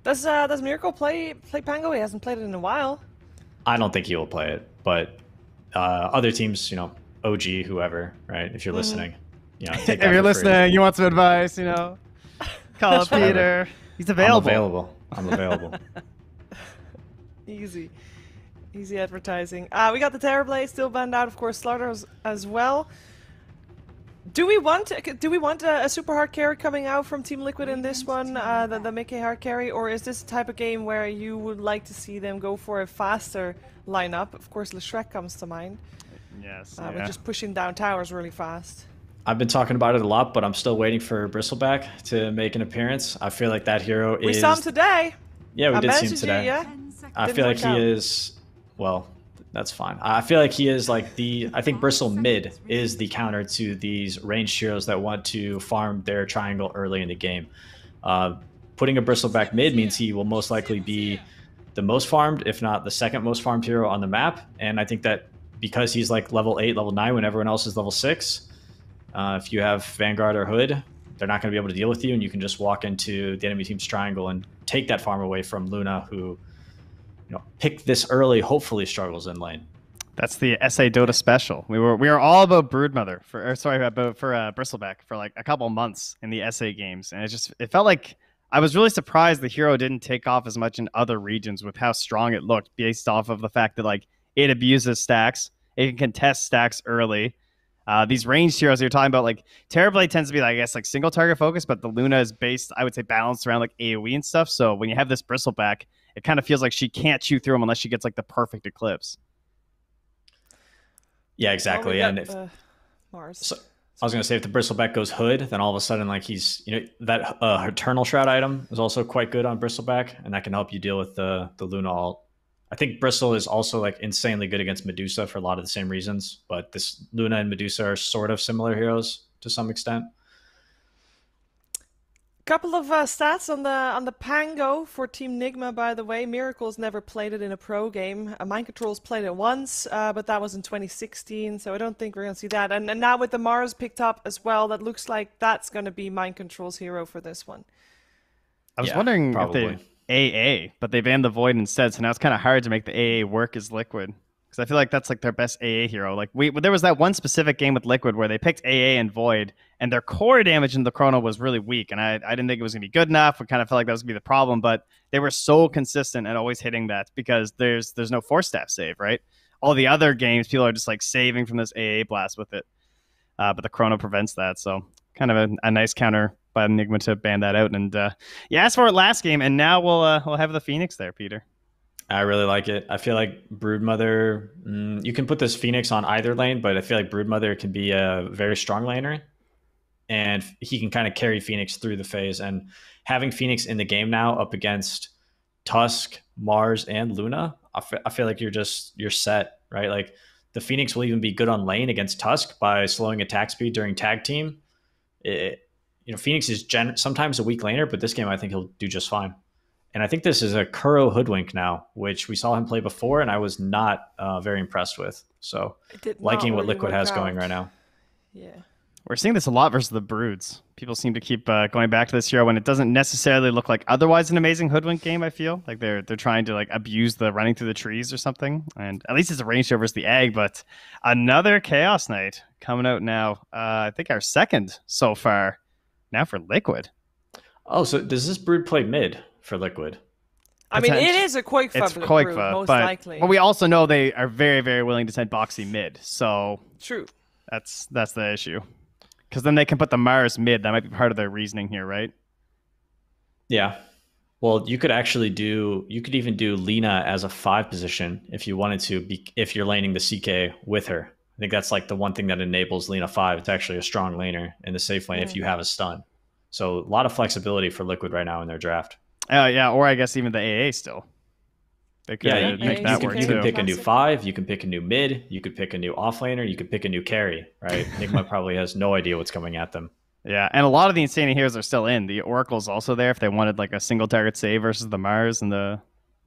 Does Miracle play Pango? He hasn't played it in a while. I don't think he will play it, but other teams, OG, whoever, right? If you're Hmm. listening, take If that you're for free. listening, you want some advice, call up Just whatever. Peter. He's I'm available. available. I'm available. Easy, easy advertising. We got the Terrorblade still banned out, of course. Slaughter as well. Do we want a super hard carry coming out from Team Liquid in this one, the Mickey hard carry, or is this the type of game where you would like to see them go for a faster lineup? Of course, Leshrek comes to mind. Yes. We're just pushing down towers really fast. I've been talking about it a lot, but I'm still waiting for Bristleback to make an appearance. I feel like that hero is... We saw him today. Yeah, we I did see him mentioned today. you, yeah? I Didn't feel like work he out. is... Well, that's fine. I feel like he is like I think Bristle mid is the counter to these ranged heroes that want to farm their triangle early in the game. Putting a Bristleback mid means he will most likely be the most farmed, if not the second most farmed hero on the map. And I think that because he's like level 8, level 9 when everyone else is level 6, if you have Vanguard or Hood, they're not going to be able to deal with you, and you can just walk into the enemy team's triangle and take that farm away from Luna, who picked this early, hopefully struggles in lane. That's the SA Dota special. We were all about Broodmother for Bristleback for like a couple months in the SA games, and it felt like I was really surprised the hero didn't take off as much in other regions with how strong it looked, based off of the fact that like it abuses stacks, it can contest stacks early. These ranged heroes you're talking about, like Terrorblade tends to be, I guess, like single target focus, but the Luna is based, I would say, balanced around like AoE and stuff. So when you have this Bristleback, it kind of feels like she can't chew through them unless she gets like the perfect eclipse. Yeah, exactly. Well, and if Mars. So, I was going to say, if the Bristleback goes Hood, then all of a sudden, like he's, that Eternal Shroud item is also quite good on Bristleback, and that can help you deal with the Luna ult. I think Bristle is also like insanely good against Medusa for a lot of the same reasons, but this Luna and Medusa are sort of similar heroes to some extent. Couple of stats on the Pango for Team Nigma, by the way. Miracle's never played it in a pro game. Mind Control's played it once, but that was in 2016, so I don't think we're going to see that. And now with the Mars picked up as well, that looks like that's going to be Mind Control's hero for this one. I was wondering probably. if they AA, but they banned the Void instead, so now it's kind of hard to make the AA work as Liquid. Because I feel like that's like their best AA hero. Like there was that one specific game with Liquid where they picked AA and Void, and their core damage in the Chrono was really weak, and I didn't think it was gonna be good enough. We kind of felt like that was gonna be the problem, but they were so consistent at always hitting that because there's no force staff save, right? All the other games, people are just like saving from this AA blast with it, but the Chrono prevents that. So kind of a nice counter by Nigma to ban that out. And you asked for it last game, and now we'll have the Phoenix there, Peter. I really like it. I feel like Broodmother, you can put this Phoenix on either lane, but I feel like Broodmother can be a very strong laner, and he can kind of carry Phoenix through the phase. And having Phoenix in the game now up against Tusk, Mars, and Luna, I feel like you're set, right? Like the Phoenix will even be good on lane against Tusk by slowing attack speed during tag team. Phoenix is sometimes a weak laner, but this game I think he'll do just fine. And I think this is a Kuro Hoodwink now, which we saw him play before, and I was not very impressed with. So liking what Liquid has going right now. Yeah. We're seeing this a lot versus the Broods. People seem to keep going back to this hero when it doesn't necessarily look like otherwise an amazing Hoodwink game, I feel. Like they're trying to like abuse the running through the trees or something. And at least it's a range versus the Egg, but another Chaos Knight coming out now. I think our second so far now for Liquid. Oh, so does this Brood play mid for Liquid? I mean, it is a Qualifier, it's Qualifier, most but, likely. But we also know they are very, very willing to send Boxy mid. So true. That's the issue. Because then they can put the Mars mid. That might be part of their reasoning here, right? Yeah. Well, you could even do Lena as a 5 position if you wanted to, if you're laning the CK with her. I think that's like the one thing that enables Lena 5. It's actually a strong laner in the safe lane if you have a stun. So a lot of flexibility for Liquid right now in their draft. Yeah, or I guess even the AA still. They could make that work too. You can pick a new 5, you can pick a new mid, you could pick a new offlaner, you could pick a new carry, right? Nigma probably has no idea what's coming at them. Yeah, and a lot of the Insane heroes are still in. The Oracle's also there if they wanted like a single target save versus the Mars and the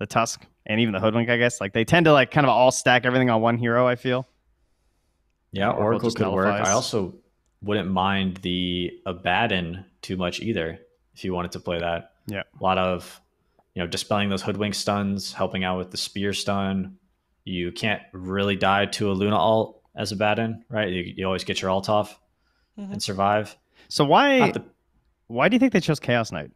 Tusk and even the Hoodwink, I guess. Like they tend to like kind of all stack everything on one hero, I feel. Yeah, Oracle could work. I also wouldn't mind the Abaddon too much either if you wanted to play that. Yeah. A lot of dispelling those hoodwink stuns, helping out with the spear stun. You can't really die to a Luna ult as a bad-in, right? You always get your ult off and survive. So why do you think they chose Chaos Knight?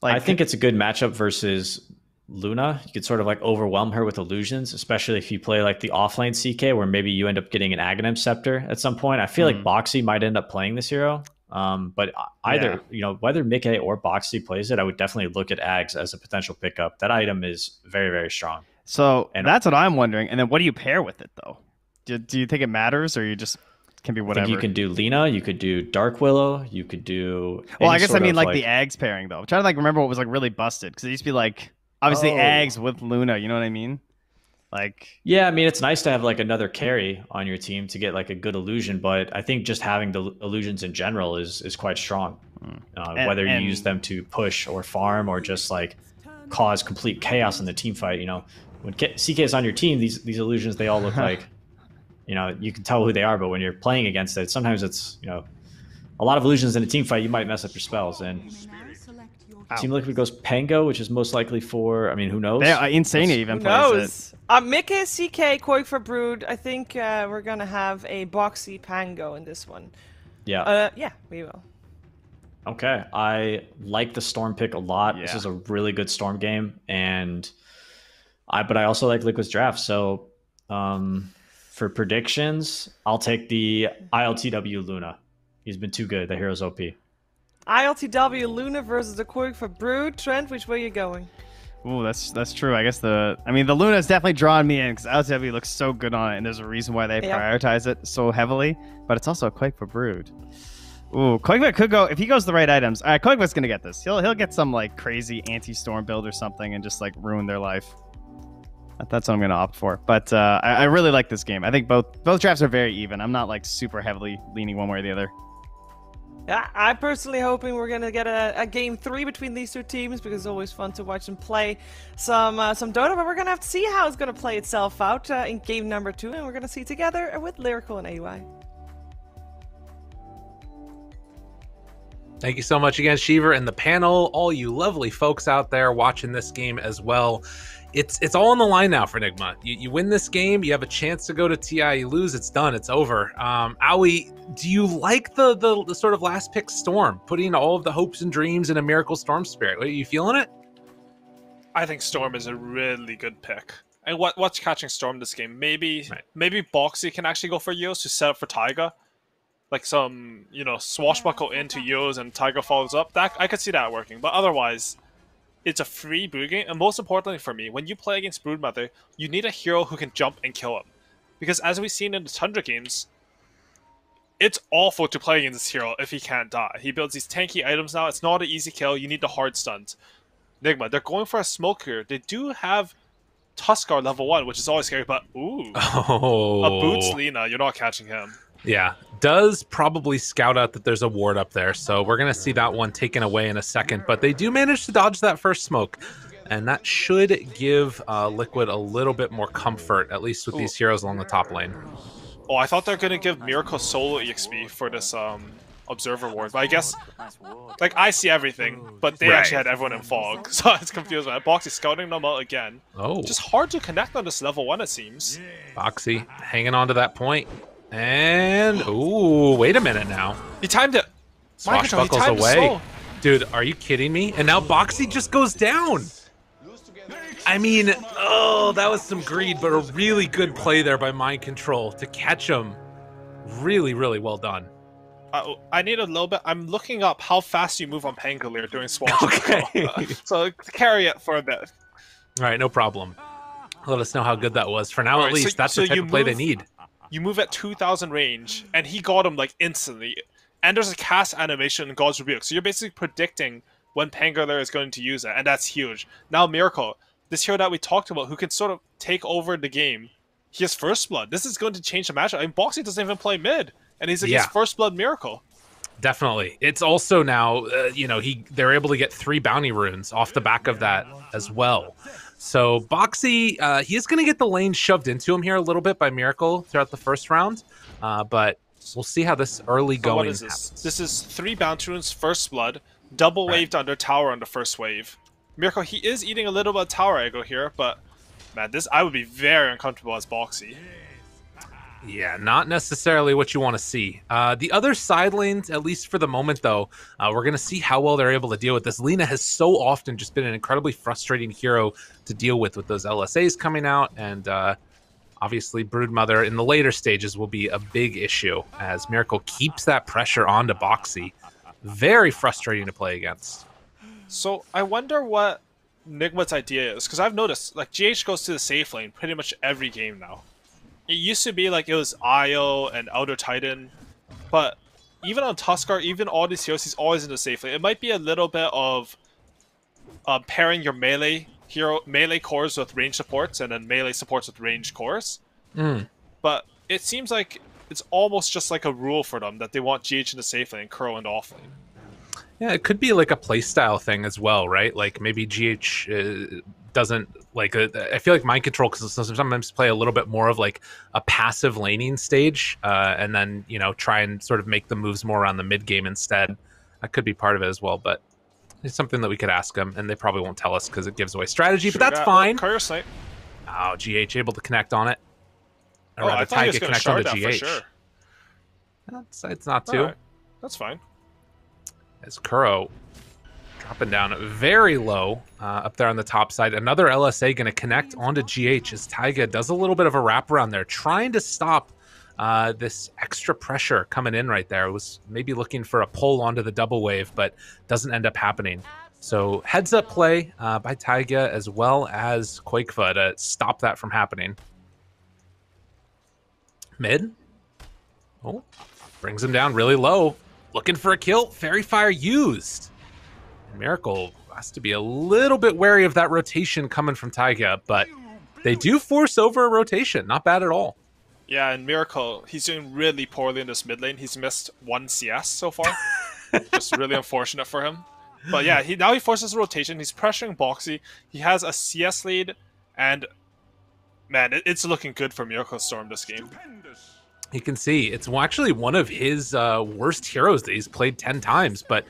I think it's a good matchup versus Luna. You could sort of like overwhelm her with illusions, especially if you play like the offlane CK where maybe you end up getting an Aghanim Scepter at some point. I feel like Boxy might end up playing this hero. But either, whether Mickey or Boxy plays it, I would definitely look at Ags as a potential pickup. That item is very, very strong. So that's what I'm wondering. And then what do you pair with it, though? Do you think it matters, or you just can be whatever? I think you can do Lina, you could do Dark Willow, you could do... Well, I guess I mean like the Ags pairing, though. I'm trying to like remember what was like really busted, because it used to be like, obviously Ags with Luna, you know what I mean? Like, yeah, I mean, it's nice to have like another carry on your team to get like a good illusion, but I think just having the illusions in general is quite strong. Whether you use them to push or farm or just like cause complete chaos in the team fight. When CK is on your team, these illusions, they all look like, you can tell who they are, but when you're playing against it, sometimes it's, a lot of illusions in a team fight, you might mess up your spells. And Team Liquid goes Pango, which is most likely for, I mean, who knows? Insania even plays it. Mickey, CK, Qualifier, Brood. I think we're going to have a Boxy Pango in this one. Yeah. Yeah, we will. Okay. I like the Storm pick a lot. Yeah. This is a really good Storm game. But I also like Liquid's draft. So for predictions, I'll take the ILTW Luna. He's been too good. The hero's OP. ILTW Luna versus the Qualifier Brood. Trent, which way are you going? Ooh, that's true. I guess the Luna is definitely drawing me in because ILTW looks so good on it, and there's a reason why they prioritize it so heavily. But it's also a Qualifier Brood. Ooh, Qualifier could go if he goes the right items. All right, Qualifier's gonna get this. He'll get some like crazy anti-storm build or something and just like ruin their life. That's what I'm gonna opt for. But I really like this game. I think both drafts are very even. I'm not like super heavily leaning one way or the other. Yeah, I'm personally hoping we're gonna get a game 3 between these two teams because it's always fun to watch them play some Dota. But we're gonna have to see how it's gonna play itself out in game number 2, and we're gonna see together with Lyrical and Aui. Thank you so much again, Shiver and the panel, all you lovely folks out there watching this game as well. It's all on the line now for Nigma. You win this game, you have a chance to go to TI. You lose, it's done, it's over. Aui, do you like the sort of last pick Storm, putting all of the hopes and dreams in a Miracle Storm Spirit? Are you feeling it? I think Storm is a really good pick. And what's catching Storm this game? Maybe Boxy can actually go for Yos to set up for Taiga. Like some, swashbuckle into Yos and Taiga follows up. That I could see that working. But otherwise, it's a free Brood game, and most importantly for me, when you play against Broodmother, you need a hero who can jump and kill him. Because as we've seen in the Tundra games, it's awful to play against this hero if he can't die. He builds these tanky items now, it's not an easy kill, you need the hard stuns. Nigma, they're going for a smoke here. They do have Tuskar level 1, which is always scary, but a Boots Lina, you're not catching him. Yeah, does probably scout out that there's a ward up there, so we're going to see that one taken away in a second, but they do manage to dodge that first smoke, and that should give Liquid a little bit more comfort, at least with these heroes along the top lane. Oh, I thought they're going to give Miracle solo EXP for this Observer ward, but I guess, like, I see everything, but they actually had everyone in Fog, so I was confused. Boxy scouting them out again. Just hard to connect on this level 1, it seems. Boxy hanging on to that point. And, ooh, wait a minute now. He timed it. Swashbuckles away. Dude, are you kidding me? And now Boxy just goes down. I mean, that was some greed, but a really good play there by Mind Control to catch him. Really, really well done. I need a little bit. I'm looking up how fast you move on Pangolier during Swashbuckle. Okay. So carry it for a bit. All right, no problem. Let us know how good that was. For now, at least, that's the type of play they need. You move at 2,000 range, and he got him, like, instantly. And there's a cast animation in God's Rebuke, so you're basically predicting when Pangolier is going to use it, and that's huge. Now, Miracle, this hero that we talked about, who can sort of take over the game, he has First Blood. This is going to change the matchup. I mean, Boxy doesn't even play mid, and he's against First Blood Miracle. Definitely. It's also now, they're able to get 3 bounty runes off the back of that as well. So Boxy, he is going to get the lane shoved into him here a little bit by Miracle throughout the first round, but we'll see how this early going happens. This is 3 bounty runes, First Blood, double waved under tower on the first wave. Miracle, he is eating a little bit of tower aggro here, but man, I would be very uncomfortable as Boxy. Yeah, not necessarily what you want to see. The other side lanes, at least for the moment, though, we're going to see how well they're able to deal with this. Lina has so often just been an incredibly frustrating hero to deal with those LSAs coming out, and obviously Broodmother in the later stages will be a big issue as Miracle keeps that pressure onto Boxy. Very frustrating to play against. So I wonder what Nigma's idea is, because I've noticed, like, GH goes to the safe lane pretty much every game now. It used to be like it was Io and Elder Titan, but even on Tuskar, even all these heroes, he's always in the safe lane. It might be a little bit of pairing your melee cores with range supports and then melee supports with range cores. But it seems like it's almost just like a rule for them that they want GH in the safe lane, Kuro in the off lane. Yeah, it could be like a playstyle thing as well, right? Like maybe GH doesn't like. I feel like Mind Control because sometimes play a little bit more of like a passive laning stage, and then try and sort of make the moves more around the mid game instead. That could be part of it as well, but it's something that we could ask them, and they probably won't tell us because it gives away strategy. But that's fine. Courier snipe. Oh, GH able to connect on it. Or I thought he was going to shard that for sure. It's not too. Right. That's fine. As Kuro dropping down very low up there on the top side. Another LSA going to connect onto GH as Taiga does a little bit of a wraparound there, trying to stop this extra pressure coming in right there. It was maybe looking for a pull onto the double wave, but doesn't end up happening. So heads up play by Taiga as well as Quakefa to stop that from happening. Mid. Oh, brings him down really low. Looking for a kill. Fairy Fire used. And Miracle has to be a little bit wary of that rotation coming from Taiga, but they do force over a rotation. Not bad at all. Yeah, and Miracle, he's doing really poorly in this mid lane. He's missed 1 CS so far. Just really unfortunate for him. But yeah, now he forces a rotation. He's pressuring Boxy. He has a CS lead, and man, it's looking good for Miracle Storm this game. You can see it's actually one of his worst heroes that he's played 10 times, but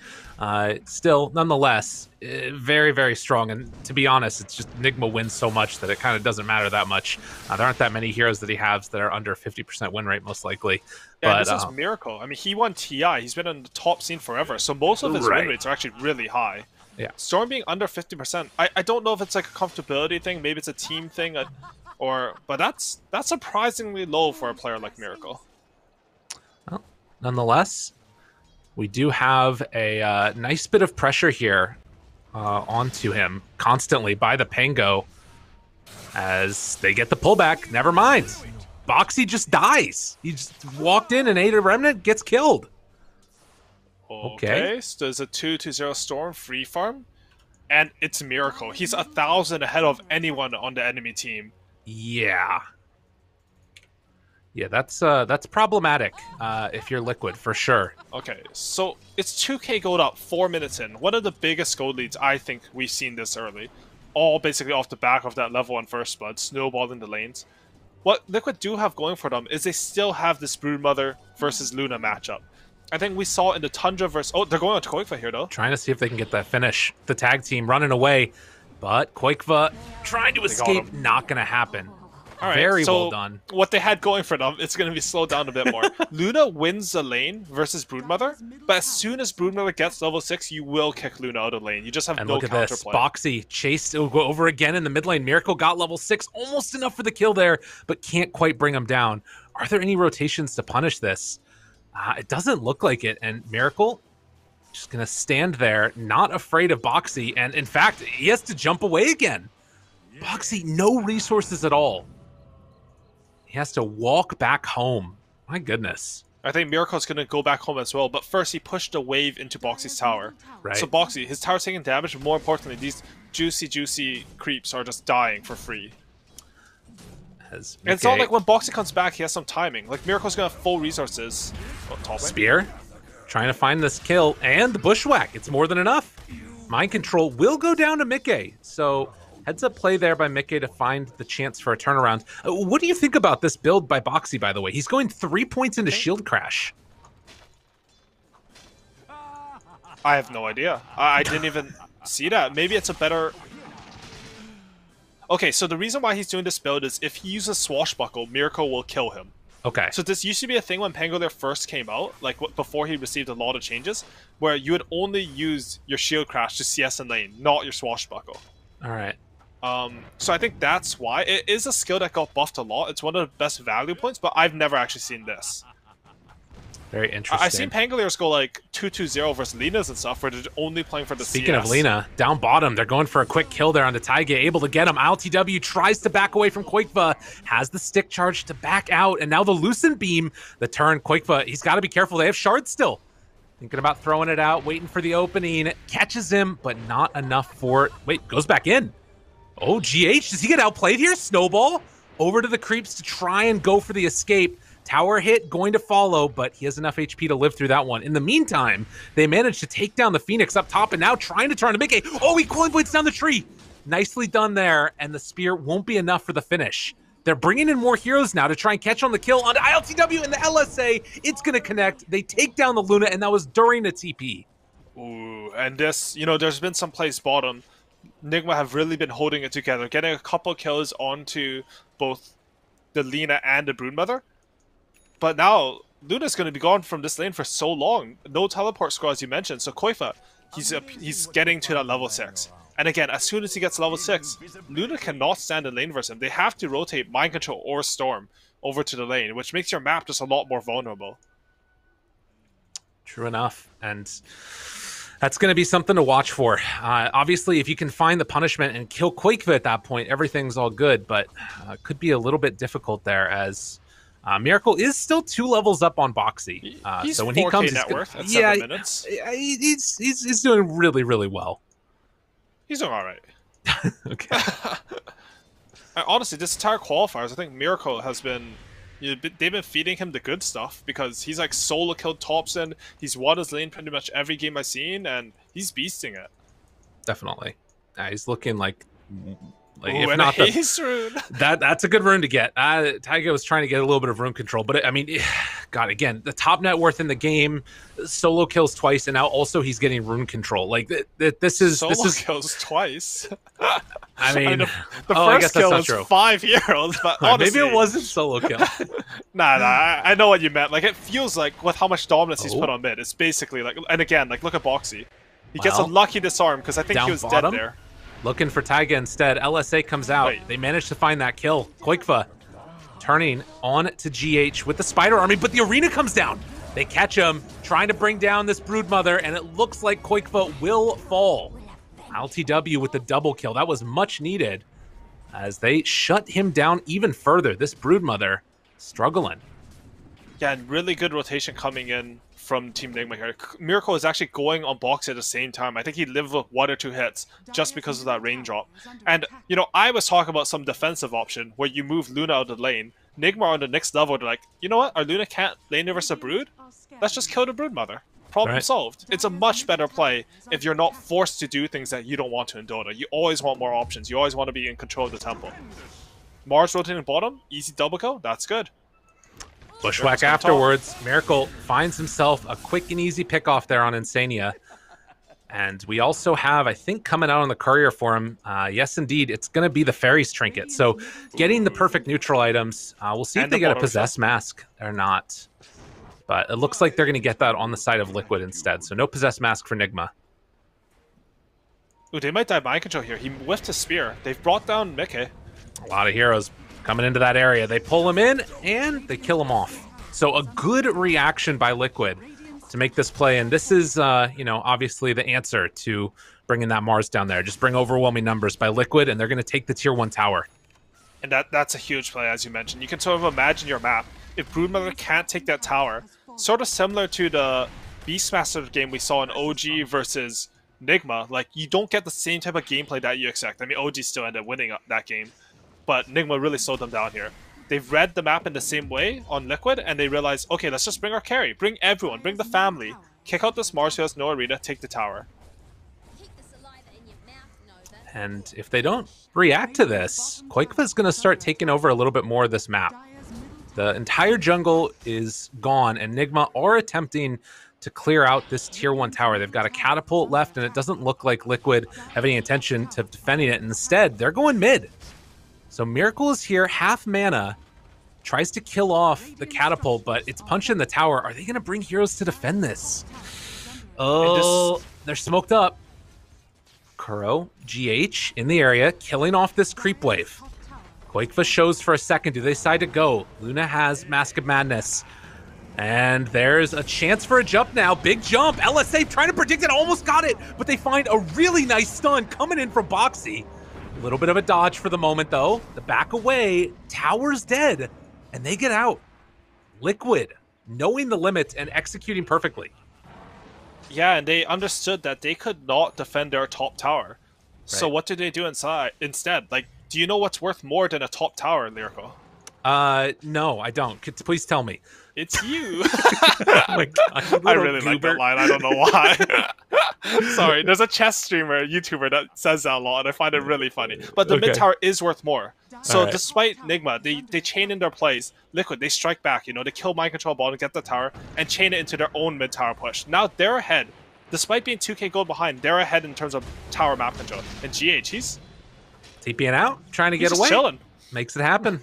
still, nonetheless, very, very strong. And to be honest, it's just Nigma wins so much that it kind of doesn't matter that much. There aren't that many heroes that he has that are under 50% win rate, most likely. Yeah, but, this is Miracle. I mean, he won TI. He's been in the top scene forever, so most of his win rates are actually really high. Yeah. Storm being under 50%, I don't know if it's like a comfortability thing, maybe it's a team thing, but that's surprisingly low for a player like Miracle. Well, nonetheless, we do have a nice bit of pressure here onto him constantly by the Pango as they get the pullback. Never mind. Boxy just dies. He just walked in and ate a remnant, gets killed. Okay, so there's a 2-0 Storm free farm, and it's Miracle. He's 1,000 ahead of anyone on the enemy team. Yeah, that's problematic if you're Liquid, for sure. Okay, so it's 2k gold up 4 minutes in. One of the biggest gold leads I think we've seen this early. All basically off the back of that level 1 first blood, snowballing the lanes. What Liquid do have going for them is they still have this Broodmother versus Luna matchup. I think we saw in the Tundra versus... Oh, they're going on to Quakefa here, though. Trying to see if they can get that finish. The tag team running away, but Quakefa trying to escape, not going to happen. All right, very so well done. What they had going for them, it's going to be slowed down a bit more. Luna wins the lane versus Broodmother, but as soon as Broodmother gets level 6, you will kick Luna out of the lane. You just have no counterplay. Look at this. Counterplay. Boxy chased over again in the mid lane. Miracle got level 6, almost enough for the kill there, but can't quite bring him down. Are there any rotations to punish this? It doesn't look like it, and Miracle just going to stand there, not afraid of Boxy, and in fact, he has to jump away again. Boxy, no resources at all. He has to walk back home. My goodness. I think Miracle's going to go back home as well, but first he pushed a wave into Boxy's tower. Right. So Boxy, his tower's taking damage, but more importantly, these juicy creeps are just dying for free. And it's not like when Boxy comes back, he has some timing. Like, Miracle's going to have full resources. Oh, Spear, trying to find this kill, and the Bushwhack. It's more than enough. Mind Control will go down to Mickey, so heads up play there by Mickey to find the chance for a turnaround. What do you think about this build by Boxy, by the way? He's going 3 points into Shield Crash. I have no idea. I didn't even see that. Maybe it's a better... Okay, so the reason why he's doing this build is if he uses Swashbuckle, Miracle will kill him. Okay. So this used to be a thing when Pangolier first came out, like before he received a lot of changes, where you would only use your Shield Crash to CS in lane, not your Swashbuckle. All right. So I think that's why. It is a skill that got buffed a lot. It's one of the best value points, but I've never actually seen this. Very interesting. I've seen Pangoliers go like 2-2-0 versus Linas and stuff, where they're only playing for the Speaking CS. of Lina, down bottom, they're going for a quick kill there on the Taiga, able to get him. LTW tries to back away from Quakefa, has the stick charge to back out, and now the Lucent Beam, the turn. Quakefa, he's got to be careful. They have shards still. Thinking about throwing it out, waiting for the opening. Catches him, but not enough for it. Wait, goes back in. Oh, GH, does he get outplayed here? Snowball over to the creeps to try and go for the escape. Tower hit going to follow, but he has enough HP to live through that one. In the meantime, they managed to take down the Phoenix up top and now trying to turn to make a... Oh, he coin blades down the tree. Nicely done there, and the spear won't be enough for the finish. They're bringing in more heroes now to try and catch on the kill on ILTW and the LSA. It's going to connect. They take down the Luna, and that was during the TP. Ooh, and this, you know, there's been some plays bottom. Nigma have really been holding it together, getting a couple kills onto both the Lina and the Broodmother. But now, Luna's going to be gone from this lane for so long. No teleport score, as you mentioned. So Koifa, he's getting to that level 6. And again, as soon as he gets level 6, Luna cannot stand in lane versus him. They have to rotate Mind Control or Storm over to the lane, which makes your map just a lot more vulnerable. True enough. And that's going to be something to watch for. Obviously, if you can find the punishment and kill Quakefa at that point, everything's all good. But could be a little bit difficult there as... Miracle is still 2 levels up on Boxy. He's so when 4K he comes, net worth at 7 minutes. He's doing really, really well. He's doing all right. Okay. Honestly, this entire qualifiers, I think Miracle has been... You know, they've been feeding him the good stuff because he's like solo killed Thompson. He's won his lane pretty much every game I've seen, and he's beasting it. Definitely. He's looking like Ooh, if not the, haste rune. That's a good rune to get. Taiga was trying to get a little bit of rune control, but I mean, God, again, the top net worth in the game, solo kills twice, and now also he's getting rune control. Like this is kills twice. I mean, the I guess first kill that's was not true. 5 years, but honestly, maybe it wasn't solo kill. Nah, I know what you meant. Like it feels like with how much dominance he's put on mid, it's basically like, and again, like look at Boxy. He gets a lucky disarm because I think he was dead there. Looking for Taiga instead. LSA comes out. Wait. They managed to find that kill. Quakefa turning on to GH with the Spider Army, but the arena comes down. They catch him, trying to bring down this Broodmother, and it looks like Quakefa will fall. LTW with the double kill. That was much needed as they shut him down even further. This Broodmother struggling. Yeah, and really good rotation coming in from Team Nigma here. Miracle is actually going on Boxy at the same time. I think he lived with 1 or 2 hits just because of that rain drop. And, you know, I was talking about some defensive option where you move Luna out of the lane. Nigma on the next level, they're like, you know what? Our Luna can't lane versus a Brood? Let's just kill the Broodmother. Problem solved. It's a much better play if you're not forced to do things that you don't want to in Dota. You always want more options. You always want to be in control of the temple. Mars rotating bottom, easy double kill, that's good. Bushwhack afterwards. Miracle finds himself a quick and easy pickoff there on Insania. And we also have, I think, coming out on the courier for him, yes, indeed, it's going to be the Fairies Trinket. So getting the perfect neutral items. We'll see if they get a Possess Mask or not. But it looks like they're going to get that on the side of Liquid instead. So no Possess Mask for Nigma. Ooh, they might die Mind Control here. He whiffed his spear. They've brought down Mickey. A lot of heroes coming into that area. They pull him in, and they kill him off. So a good reaction by Liquid to make this play. And this is, you know, obviously the answer to bringing that Mars down there. Just bring overwhelming numbers by Liquid, and they're going to take the Tier 1 tower. And that's a huge play, as you mentioned. You can sort of imagine your map. If Broodmother can't take that tower, sort of similar to the Beastmaster game we saw in OG versus Nigma, like, you don't get the same type of gameplay that you expect. I mean, OG still ended up winning that game, but Nigma really slowed them down here. They've read the map in the same way on Liquid, and they realize, okay, let's just bring our carry. Bring everyone. Bring the family. Kick out this Mars who has no arena. Take the tower. And if they don't react to this, Quakefa's going to start taking over a little bit more of this map. The entire jungle is gone, and Nigma are attempting to clear out this tier 1 tower. They've got a catapult left, and it doesn't look like Liquid have any intention to defending it. Instead, they're going mid. So Miracle is here, half mana, tries to kill off the catapult, but it's punching the tower. Are they going to bring heroes to defend this? Oh, they're smoked up. Kuro, GH in the area, killing off this creep wave. Quakefa shows for a second. Do they decide to go? Luna has Mask of Madness. And there's a chance for a jump now. Big jump. LSA trying to predict it. Almost got it. But they find a really nice stun coming in from Boxy. A little bit of a dodge for the moment, though. The back away. Tower's dead. And they get out. Liquid, knowing the limit and executing perfectly. Yeah, and they understood that they could not defend their top tower. So Right. what did they do instead? Like, do you know what's worth more than a top tower, Lyrical? No, I don't. Please tell me. It's you. Oh my God, you I little really like goober. that line. I don't know why. Sorry, there's a chess streamer, YouTuber that says that a lot, and I find it really funny. But the mid Okay. tower is worth more. So Alright. despite Nigma, they chain in their plays. Liquid, they strike back. You know, they kill mind control ball and get the tower and chain it into their own mid tower push. Now they're ahead. Despite being 2k gold behind, they're ahead in terms of tower map control. And GH, he's TPing out, trying to get just away. chilling. Makes it happen.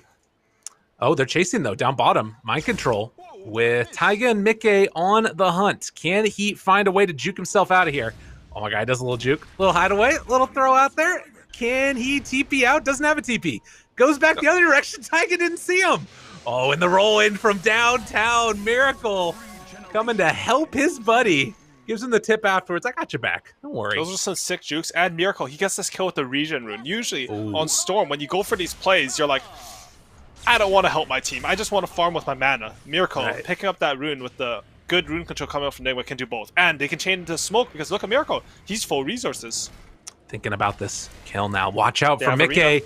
Oh, they're chasing, though, down bottom. Mind control with Taiga and Mickey on the hunt. Can he find a way to juke himself out of here? Oh, my God, he does a little juke. Little hideaway, little throw out there. Can he TP out? Doesn't have a TP. Goes back the other direction. Taiga didn't see him. Oh, and the roll in from downtown. Miracle coming to help his buddy. Gives him the tip afterwards. I got your back. Don't worry. Those are some sick jukes. And Miracle, he gets this kill with the regen rune. Usually Ooh. on Storm, when you go for these plays, you're like, I don't want to help my team. I just want to farm with my mana. Miracle, Right. picking up that rune with the good rune control coming up from Nigma can do both. And they can chain into smoke because look at Miracle. He's full resources. Thinking about this kill now. Watch out They for have Mickey. Arena.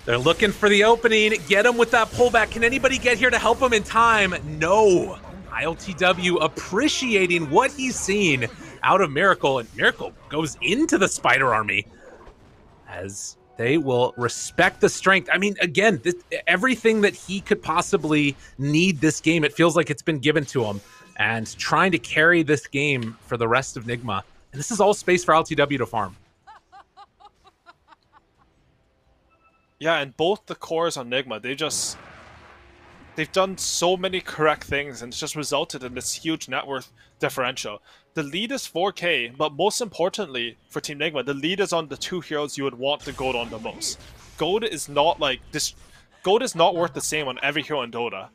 They're looking for the opening. Get him with that pullback. Can anybody get here to help him in time? No. ILTW appreciating what he's seen out of Miracle. And Miracle goes into the Spider Army as they will respect the strength. I mean, again, everything that he could possibly need this game, it feels like it's been given to him. And trying to carry this game for the rest of Nigma. And this is all space for LTW to farm. Yeah, and both the cores on Nigma, they've done so many correct things and it's just resulted in this huge net worth differential. The lead is 4k, but most importantly for Team Nigma, the lead is on the two heroes you would want the gold on the most. Gold is not like this. Gold is not worth the same on every hero in Dota,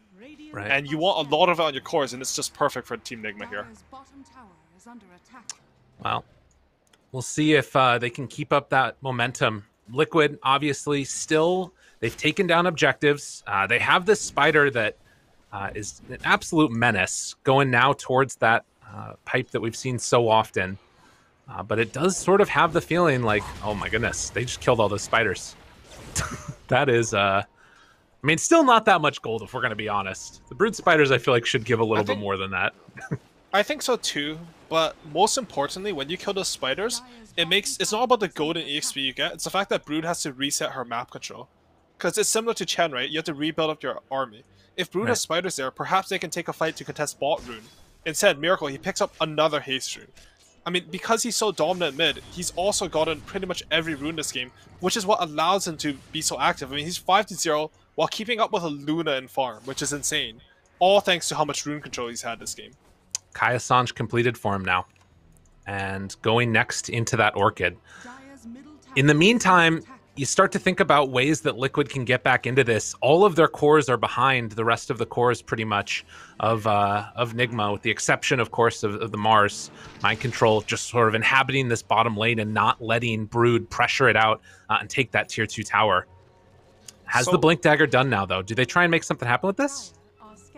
Right. and you want a lot of it on your cores, and it's just perfect for Team Nigma here. Well, we'll see if they can keep up that momentum. Liquid, obviously, still, they've taken down objectives. They have this spider that is an absolute menace going now towards that pipe that we've seen so often. But it does sort of have the feeling like, oh my goodness, they just killed all those spiders. That is, I mean, still not that much gold if we're going to be honest. The brood spiders, I feel like, should give a little bit more than that. I think so too, but most importantly, when you kill those spiders, it's not about the gold and EXP you get, it's the fact that Brood has to reset her map control. Because it's similar to Chen, right? You have to rebuild up your army. If Brood has spiders there, perhaps they can take a fight to contest bot rune. Instead, Miracle, he picks up another haste rune. I mean, because he's so dominant mid, he's also gotten pretty much every rune this game, which is what allows him to be so active. I mean, he's 5-0 while keeping up with a Luna in farm, which is insane. All thanks to how much rune control he's had this game. Kai Assange completed for him now. And going next into that Orchid. In the meantime, you start to think about ways that Liquid can get back into this. All of their cores are behind the rest of the cores, pretty much, of Nigma, with the exception, of course, of the Mars. Mind Control just sort of inhabiting this bottom lane and not letting Brood pressure it out and take that tier 2 tower. Has the Blink Dagger done now, though? Do they try and make something happen with this?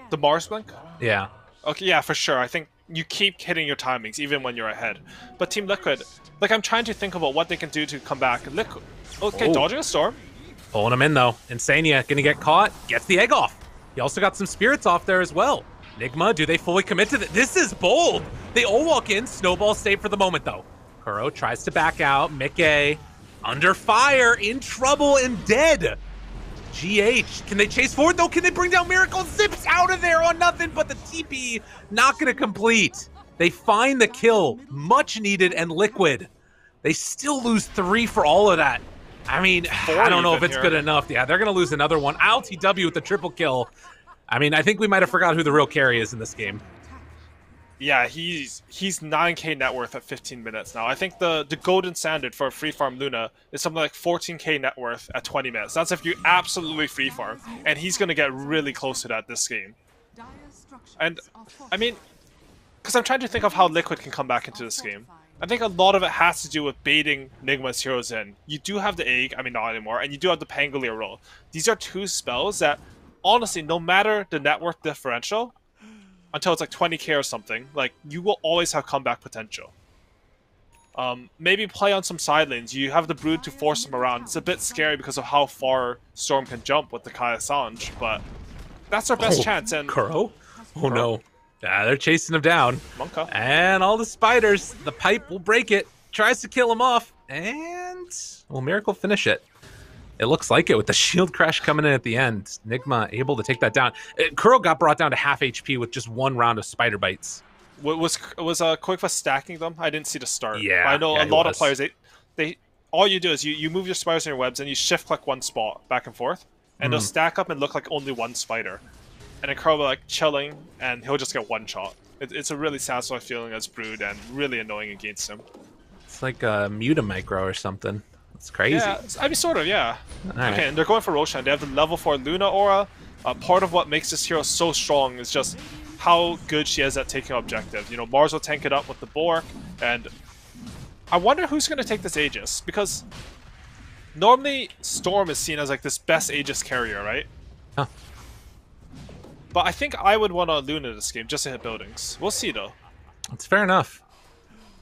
The Mars Blink? Yeah. Okay, yeah, for sure. I think you keep hitting your timings, even when you're ahead. But Team Liquid, like, I'm trying to think about what they can do to come back. Liquid, okay, dodging a storm. Pulling him in, though. Insania gonna get caught. Gets the egg off. He also got some spirits off there as well. Nigma, do they fully commit to this? This is bold. They all walk in. Snowball saved for the moment, though. Kuro tries to back out. Mickey under fire, in trouble, and dead. GH, can they chase forward, though? Can they bring down Miracle? Zips out of there on nothing but the TP. Not gonna complete. They find the kill, much needed and Liquid. They still lose 3 for all of that. I mean, I don't know if it's good enough. Yeah, they're going to lose another one. LTW with the triple kill. I mean, I think we might have forgot who the real carry is in this game. Yeah, he's 9k net worth at 15 minutes now. I think the golden standard for free farm Luna is something like 14k net worth at 20 minutes. That's if you absolutely free farm, and he's going to get really close to that this game. And, I mean, because I'm trying to think of how Liquid can come back into this game. I think a lot of it has to do with baiting Nigma's heroes in. You do have the Egg, I mean not anymore, and you do have the Pangolier roll. These are 2 spells that, honestly, no matter the net worth differential, until it's like 20k or something, like, you will always have comeback potential. Maybe play on some side lanes. You have the Brood to force them around. It's a bit scary because of how far Storm can jump with the Kai Assange, but that's our best chance. And Kuro? Oh no. They're chasing him down. Monka. And all the spiders. The pipe will break it. Tries to kill him off. And will Miracle finish it? It looks like it with the shield crash coming in at the end. Nigma able to take that down. Kuro got brought down to half HP with just 1 round of spider bites. Was Qualifier stacking them? I didn't see the start. Yeah, I know a lot of players, they all you do is you move your spiders in your webs and you shift click one spot back and forth, and they'll stack up and look like only 1 spider. And then Kuro will like chilling, and he'll just get 1 shot. It's a really satisfying feeling as Brood, and really annoying against him. It's like a Mutamicro or something. It's crazy. Yeah, I mean, sort of, yeah. Right. Okay, and they're going for Roshan. They have the level 4 Luna Aura. Part of what makes this hero so strong is just how good she is at taking objectives. You know, Mars will tank it up with the Bork, and I wonder who's going to take this Aegis, because normally Storm is seen as like this best Aegis carrier, right? Huh. But I think I would want to Luna this game just to hit buildings. We'll see, though. It's fair enough.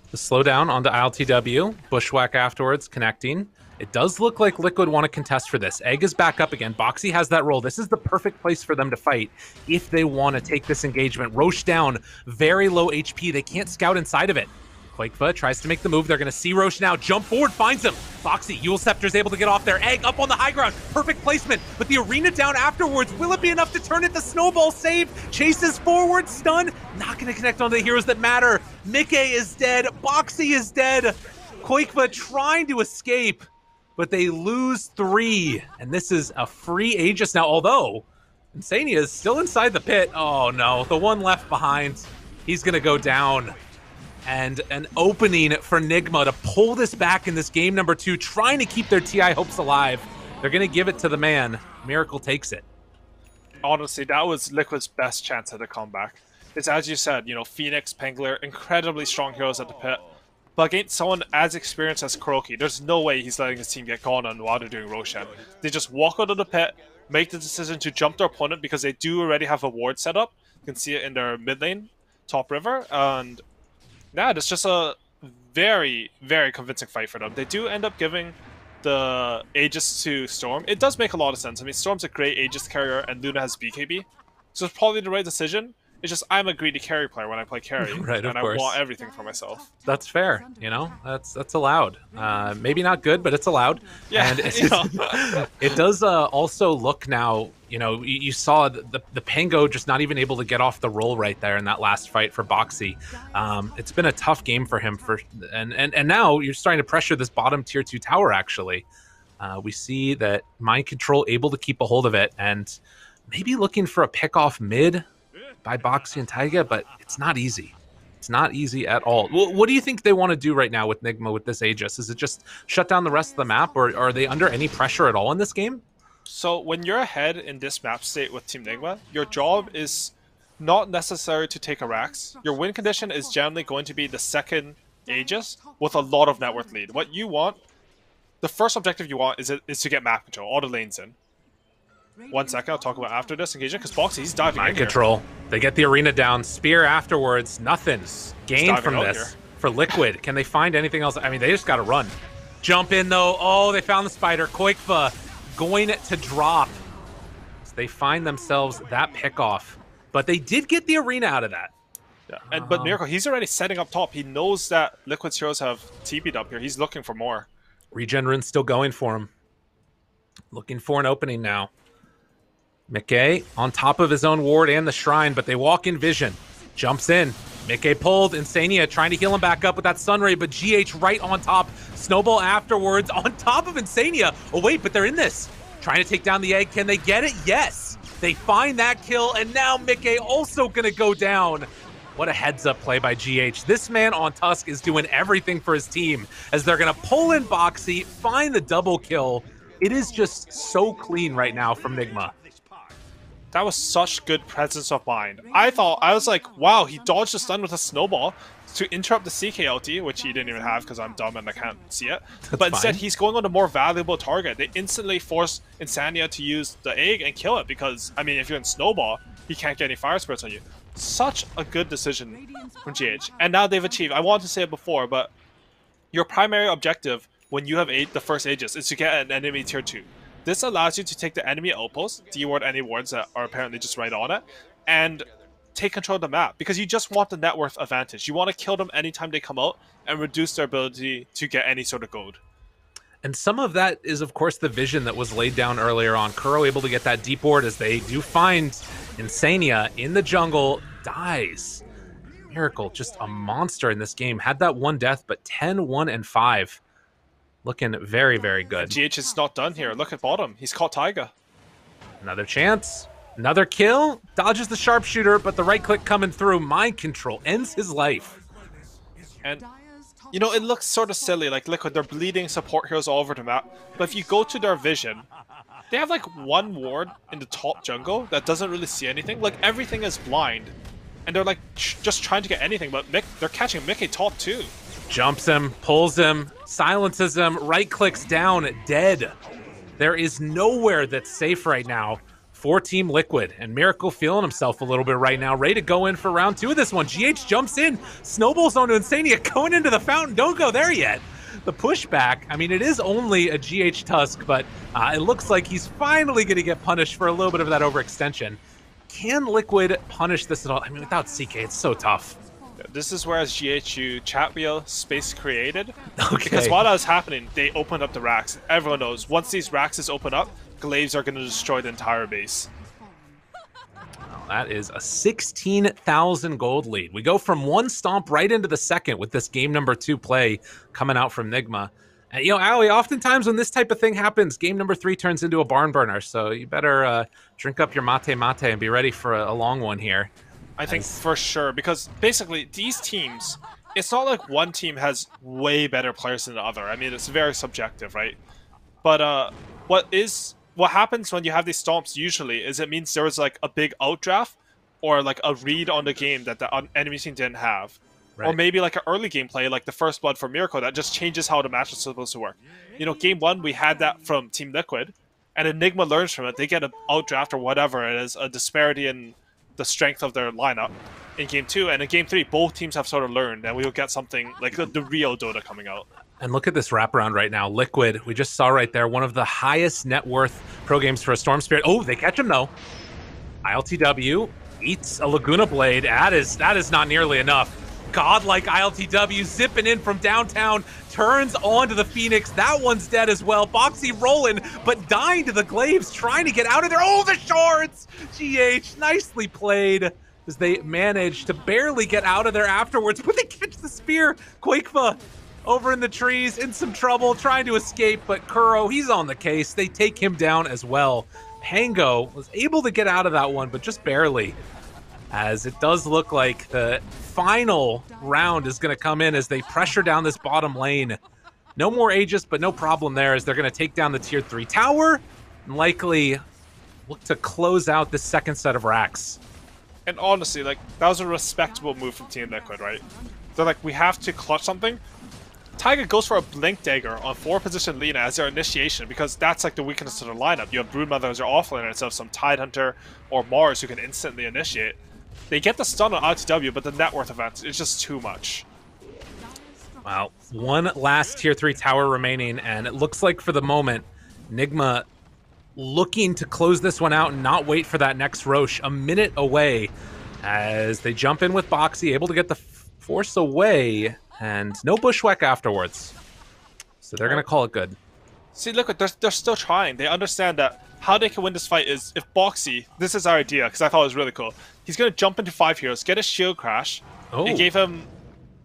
The slowdown onto ILTW, Bushwhack afterwards, connecting. It does look like Liquid want to contest for this. Egg is back up again. Boxy has that roll. This is the perfect place for them to fight if they want to take this engagement. Roche down, very low HP. They can't scout inside of it. Quakefa tries to make the move. They're going to see Roche now. Jump forward, finds him. Boxy, Yule Scepter is able to get off there. Egg up on the high ground. Perfect placement. But the arena down afterwards. Will it be enough to turn it? The snowball save. Chases forward. Stun. Not going to connect on the heroes that matter. Mickey is dead. Boxy is dead. Quakefa trying to escape. But they lose 3. And this is a free Aegis now. Although, Insania is still inside the pit. Oh no. The one left behind. He's going to go down. And an opening for Nigma to pull this back in this game number 2, trying to keep their TI hopes alive. They're going to give it to the man. Miracle takes it. Honestly, that was Liquid's best chance at a comeback. It's as you said, you know, Phoenix, Pangolier, incredibly strong heroes at the pit. But against someone as experienced as Kuroki, there's no way he's letting his team get gone on while they're doing Roshan. They just walk out of the pit, make the decision to jump their opponent because they do already have a ward set up. You can see it in their mid lane, top river, and yeah, it's just a very, very convincing fight for them. They do end up giving the Aegis to Storm. It does make a lot of sense. I mean, Storm's a great Aegis carrier, and Luna has BKB. So it's probably the right decision. It's just I'm a greedy carry player when I play carry, right, and of course. I want everything for myself. That's fair, you know. That's allowed. Maybe not good, but it's allowed. Yeah, and it does also look now. You know, you saw the Pango just not even able to get off the roll right there in that last fight for Boxy. It's been a tough game for him. And now you're starting to pressure this bottom tier 2 tower. Actually, we see that Mind Control able to keep a hold of it, and maybe looking for a pick off mid by Boxy and Taiga, but it's not easy. It's not easy at all. What do you think they want to do right now with Nigma with this Aegis? Is it just shut down the rest of the map, or are they under any pressure at all in this game? So when you're ahead in this map state with Team Nigma, your job is not necessary to take a Rax. Your win condition is generally going to be the second Aegis with a lot of net worth lead. What you want, the first objective you want is to get map control, all the lanes in. 1 second, I'll talk about after this engagement, because Boxy, he's diving Mind in here. Control. They get the arena down. Spear afterwards. Nothing gained from this here. for Liquid. Can they find anything else? I mean, they just got to run. Jump in, though. Oh, they found the spider. Quakefa going to drop. So they find themselves that pick-off. But they did get the arena out of that. Yeah. But Miracle, he's already setting up top. He knows that Liquid's heroes have TP'd up here. He's looking for more. Regen Rune's still going for him. Looking for an opening now. McKay on top of his own ward and the shrine, but they walk in vision. Jumps in. Mickey pulled. Insania trying to heal him back up with that stun ray, but GH right on top. Snowball afterwards on top of Insania. Oh, wait, but they're in this. Trying to take down the egg. Can they get it? Yes. They find that kill, and now Mickey also going to go down. What a heads-up play by GH. This man on Tusk is doing everything for his team as they're going to pull in Boxy, find the double kill. It is just so clean right now from Nigma. That was such good presence of mind. I was like, wow, he dodged the stun with a snowball to interrupt the CK ulti, which he didn't even have because I'm dumb and I can't see it. But instead, he's going on a more valuable target. They instantly force Insania to use the egg and kill it because, I mean, if you're in snowball, he can't get any fire spirits on you. Such a good decision from GH. And now they've achieved, I wanted to say it before, but your primary objective when you have the first Aegis is to get an enemy tier 2. This allows you to take the enemy outpost, deward any wards that are apparently just right on it, and take control of the map, because you just want the net worth advantage. You want to kill them anytime they come out and reduce their ability to get any sort of gold. And some of that is, of course, the vision that was laid down earlier on. Kuro able to get that deep ward as they do find Insania in the jungle, dies. Miracle, just a monster in this game. Had that one death, but 10, 1, and 5. Looking very, very good. GH is not done here. Look at bottom. He's caught Taiga. Another chance. Another kill. Dodges the sharpshooter, but the right click coming through. Mind control ends his life. And, you know, it looks sort of silly. Like, Liquid, they're bleeding support heroes all over the map. But if you go to their vision, they have, like, one ward in the top jungle that doesn't really see anything. Like, everything is blind. And they're, like, just trying to get anything. But they're catching Mickey top too. Jumps him, pulls him, silences him, right clicks down, dead. There is nowhere that's safe right now for Team Liquid, and Miracle feeling himself a little bit right now, ready to go in for round 2 of this one. GH jumps in, snowballs onto Insania, going into the fountain. Don't go there yet. The pushback, I mean, it is only a GH Tusk, but it looks like he's finally going to get punished for a little bit of that overextension. Can Liquid punish this at all? I mean, without CK, it's so tough. This is where as GHU chat wheel space created. Okay. Because while that was happening, they opened up the racks. Everyone knows, once these racks open up, Glaives are going to destroy the entire base. Well, that is a 16,000 gold lead. We go from one stomp right into the second with this game number 2 play coming out from Nigma. And, you know, Aui, oftentimes when this type of thing happens, game number 3 turns into a barn burner. So you better drink up your mate and be ready for a long one here. I think for sure, because basically these teams, it's not like one team has way better players than the other. I mean, it's very subjective, right? But what happens when you have these stomps usually is it means there was like a big outdraft or like a read on the game that the enemy team didn't have. Right. Or maybe like an early gameplay like the first blood for Miracle that just changes how the match is supposed to work. You know, game 1 we had that from Team Liquid, and Enigma learns from it. They get an outdraft or whatever it is, a disparity in the strength of their lineup in game 2, and in game 3 both teams have sort of learned, and we will get something like the real Dota coming out. And look at this wraparound right now. Liquid, we just saw right there, one of the highest net worth pro games for a Storm Spirit. Oh, they catch him though. ILTW eats a Laguna Blade. That is not nearly enough. Godlike ILTW zipping in from downtown, turns onto the Phoenix. That one's dead as well. Boxy rolling, but dying to the Glaives, trying to get out of there. Oh, the shards! GH, nicely played, as they manage to barely get out of there afterwards, but they catch the spear. Quakefa over in the trees, in some trouble, trying to escape, but Kuro, he's on the case. They take him down as well. Pango was able to get out of that one, but just barely, as it does look like the final round is going to come in as they pressure down this bottom lane. No more Aegis, but no problem there, as they're going to take down the tier 3 tower and likely look to close out this second set of racks. And honestly, like, that was a respectable move from Team Liquid, right? They're like, we have to clutch something. Taiga goes for a Blink Dagger on 4-position Lina as their initiation, because that's like the weakness of their lineup. You have Broodmother as your offlaner instead of some Tidehunter or Mars who can instantly initiate. They get the stun on RTW, but the net worth event is just too much. Wow. One last tier 3 tower remaining, and it looks like for the moment, Nigma looking to close this one out and not wait for that next Roche. A minute away as they jump in with Boxy, able to get the force away, and no Bushwhack afterwards. So they're going to call it good. See, look, they're still trying. They understand that how they can win this fight is if Boxy, this is our idea, because I thought it was really cool. He's going to jump into 5 heroes, get a shield crash. It gave him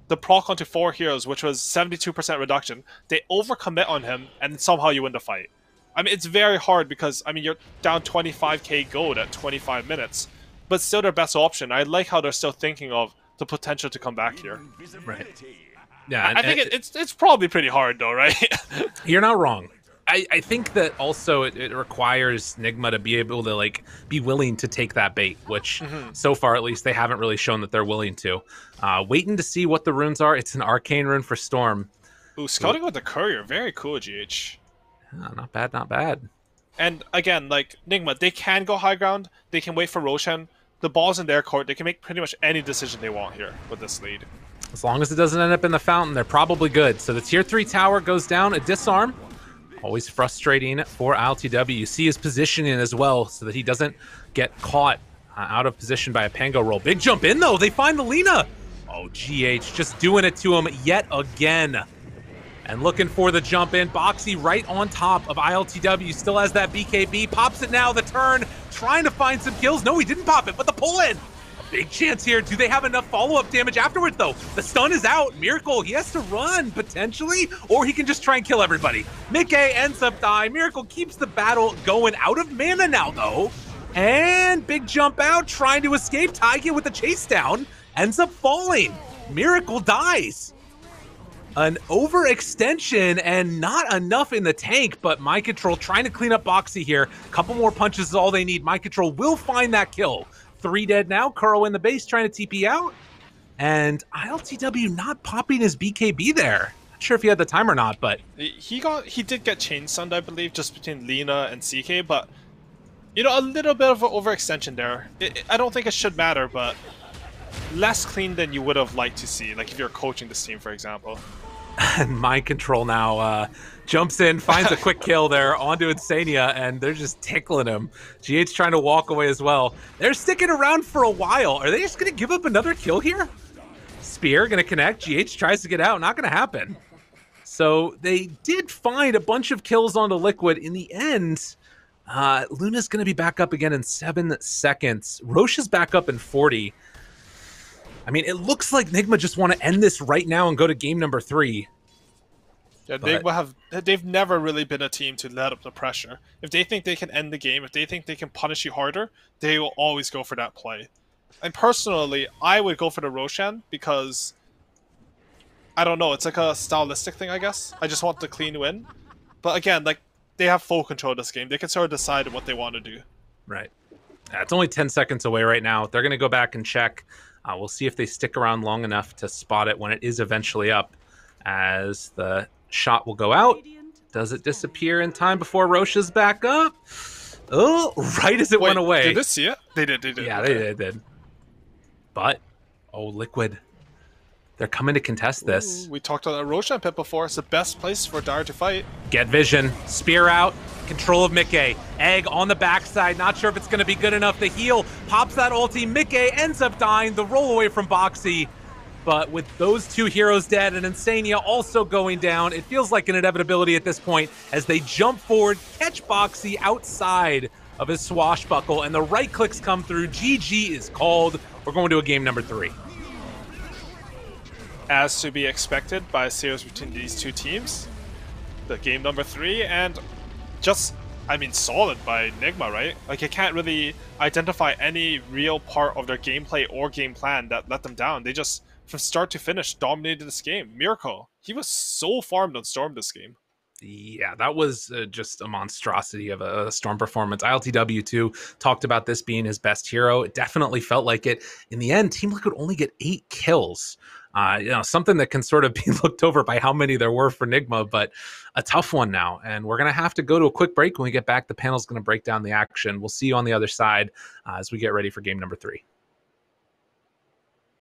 the proc onto 4 heroes, which was 72% reduction. They overcommit on him, and somehow you win the fight. I mean, it's very hard because, I mean, you're down 25k gold at 25 minutes, but still their best option. I like how they're still thinking of the potential to come back here. Right. Yeah, I think it's probably pretty hard though, right? You're not wrong. I think that also it requires Nigma to be able to like be willing to take that bait, which so far at least they haven't really shown that they're willing to. Waiting to see what the runes are. It's an arcane rune for Storm. Ooh, scouting with the courier, very cool, GH. Not bad, not bad. And again, like Nigma, they can go high ground. They can wait for Roshan. The ball's in their court. They can make pretty much any decision they want here with this lead. As long as it doesn't end up in the fountain, they're probably good. So the tier 3 tower goes down, a disarm. Always frustrating for ILTW. You see his positioning as well so that he doesn't get caught out of position by a Pango roll. Big jump in though. They find the Lina. Oh, GH just doing it to him yet again. And looking for the jump in. Boxy right on top of ILTW. Still has that BKB. Pops it now. The turn. Trying to find some kills. No, he didn't pop it, but the pull in. Big chance here. Do they have enough follow-up damage afterwards, though? The stun is out. Miracle, he has to run, potentially, or he can just try and kill everybody. Mickey ends up dying. Miracle keeps the battle going. Out of mana now, though. And big jump out, trying to escape. Taiga with the chase down. Ends up falling. Miracle dies. An overextension and not enough in the tank, but Mind Control trying to clean up Boxy here. Couple more punches is all they need. Mind Control will find that kill. 3 dead now. Kuro in the base trying to TP out. And ILTW not popping his BKB there. Not sure if he had the time or not, but... He did get chain stunned, I believe, just between Lina and CK, but... You know, a little bit of an overextension there. I don't think it should matter, but... Less clean than you would have liked to see, like if you're coaching this team, for example. And Mind Control now jumps in, finds a quick kill there onto Insania, and they're just tickling him. GH trying to walk away as well. They're sticking around for a while. Are they just going to give up another kill here? Spear going to connect. GH tries to get out. Not going to happen. So they did find a bunch of kills onto Liquid. In the end, Luna's going to be back up again in 7 seconds. Roche is back up in 40. I mean, it looks like Nigma just want to end this right now and go to game number 3. Yeah, they've never really been a team to let up the pressure. If they think they can end the game, if they think they can punish you harder, they will always go for that play. And personally, I would go for the Roshan because, I don't know, it's like a stylistic thing, I guess. I just want the clean win. But again, like, they have full control of this game. They can sort of decide what they want to do. Right. It's only 10 seconds away right now. They're going to go back and check. We'll see if they stick around long enough to spot it when it is eventually up, as the shot will go out. Does it disappear in time before Roche's back up? Oh, right as it went away. Did they see it? They did. Yeah, they did. But, oh, Liquid. They're coming to contest this. Ooh, we talked about that Roshan pit before. It's the best place for Dire to fight. Get vision. Spear out. Control of Mickey. Egg on the backside. Not sure if it's going to be good enough to heal. Pops that ulti. Mickey ends up dying. The roll away from Boxy. But with those 2 heroes dead and Insania also going down, it feels like an inevitability at this point as they jump forward, catch Boxy outside of his swashbuckle, and the right clicks come through. GG is called. We're going to a game number 3. As to be expected by a series between these 2 teams, the game number 3, and just, I mean, solid by Nigma, right? Like, you can't really identify any real part of their gameplay or game plan that let them down. They just, from start to finish, dominated this game. Miracle, he was so farmed on Storm this game. Yeah, that was just a monstrosity of a Storm performance. ILTW too talked about this being his best hero. It definitely felt like it. In the end, Team Liquid only get 8 kills. Something that can sort of be looked over by how many there were for Nigma, but a tough one now. And we're going to have to go to a quick break. When we get back, the panel's going to break down the action. We'll see you on the other side as we get ready for game number 3.